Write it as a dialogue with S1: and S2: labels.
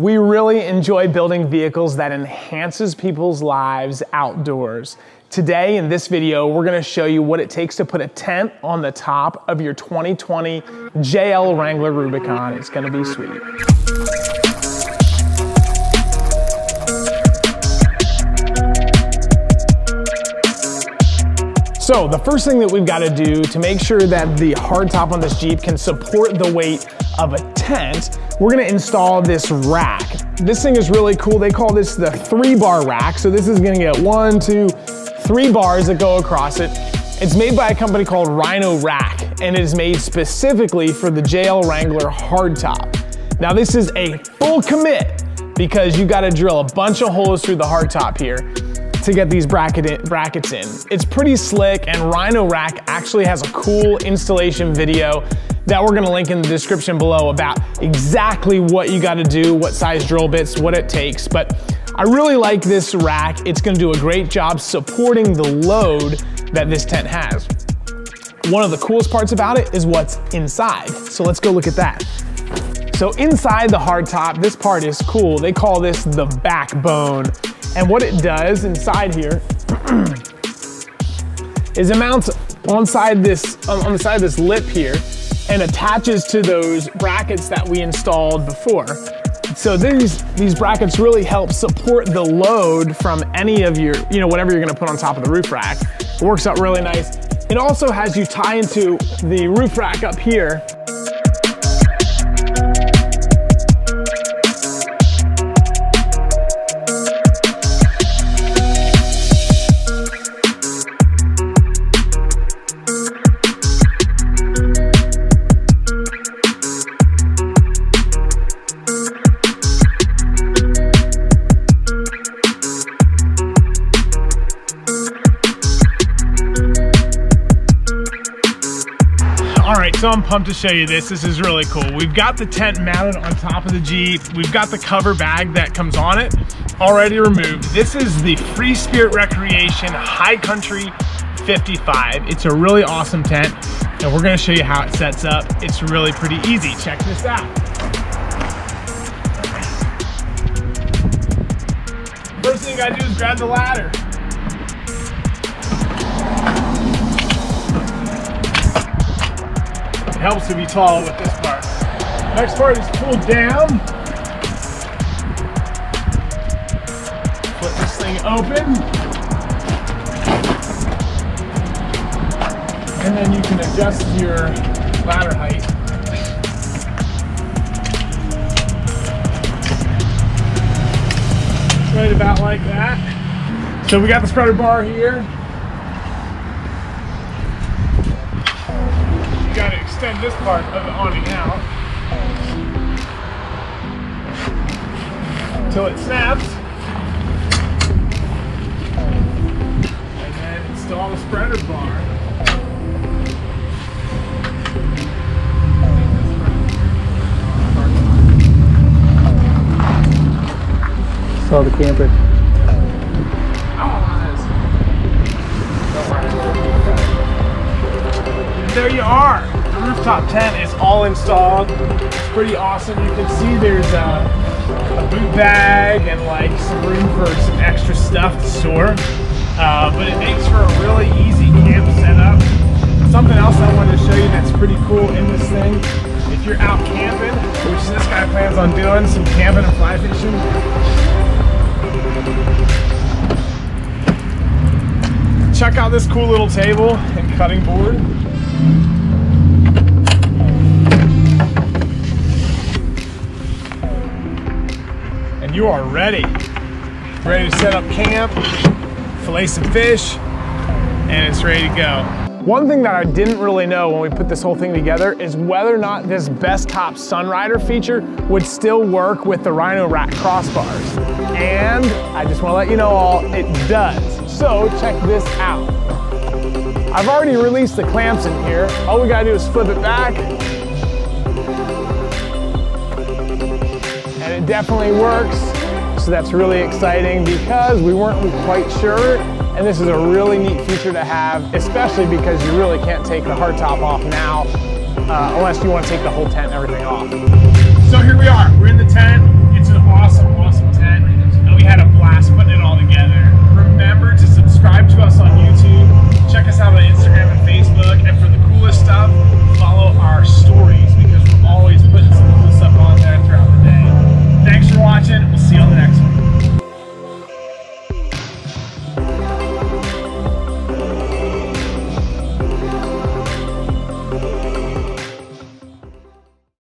S1: We really enjoy building vehicles that enhances people's lives outdoors. Today in this video, we're gonna show you what it takes to put a tent on the top of your 2020 JL Wrangler Rubicon. It's gonna be sweet. So the first thing that we've got to do to make sure that the hardtop on this Jeep can support the weight of a tent, we're going to install this rack. This thing is really cool. They call this the 3-bar rack. So this is going to get 1, 2, 3 bars that go across it. It's made by a company called Rhino Rack, and it is made specifically for the JL Wrangler hardtop. Now this is a full commit because you got to drill a bunch of holes through the hardtop here to get these brackets in. It's pretty slick, and Rhino Rack actually has a cool installation video that we're gonna link in the description below about exactly what you gotta do, what size drill bits, what it takes. But I really like this rack. It's gonna do a great job supporting the load that this tent has. One of the coolest parts about it is what's inside. So let's go look at that. So inside the hardtop, this part is cool. They call this the backbone. And what it does inside here is it mounts on the side of this lip here and attaches to those brackets that we installed before. So these brackets really help support the load from any of your, whatever you're gonna put on top of the roof rack. It works out really nice. It also has you tie into the roof rack up here. So I'm pumped to show you this. This is really cool. We've got the tent mounted on top of the Jeep. We've got the cover bag that comes on it already removed. This is the Free Spirit Recreation High Country 55. It's a really awesome tent, and we're gonna show you how it sets up. It's really pretty easy. Check this out. First thing you gotta do is grab the ladder. It helps to be tall with this part. Next part is pull down. Flip this thing open. And then you can adjust your ladder height. Right about like that. So we got the spreader bar here. Extend this part of the awning out until it snaps, and then install the spreader bar.
S2: Saw the camper.
S1: There you are. The rooftop tent is all installed. It's pretty awesome. You can see there's a boot bag and like some room for some extra stuff to store. But it makes for a really easy camp setup. Something else I wanted to show you that's pretty cool in this thing. If you're out camping, which this guy plans on doing, some camping and fly fishing. Check out this cool little table and cutting board. And you are ready to set up camp, fillet some fish, and it's ready to go. One thing that I didn't really know when we put this whole thing together is whether or not this Best Top Sunrider feature would still work with the Rhino Rack crossbars. And I just want to let you know all, it does. So check this out. I've already released the clamps in here. All we gotta do is flip it back. And it definitely works. So that's really exciting because we weren't quite sure. And this is a really neat feature to have, especially because you really can't take the hardtop off now unless you want to take the whole tent and everything off. So here we are, we're in the tent.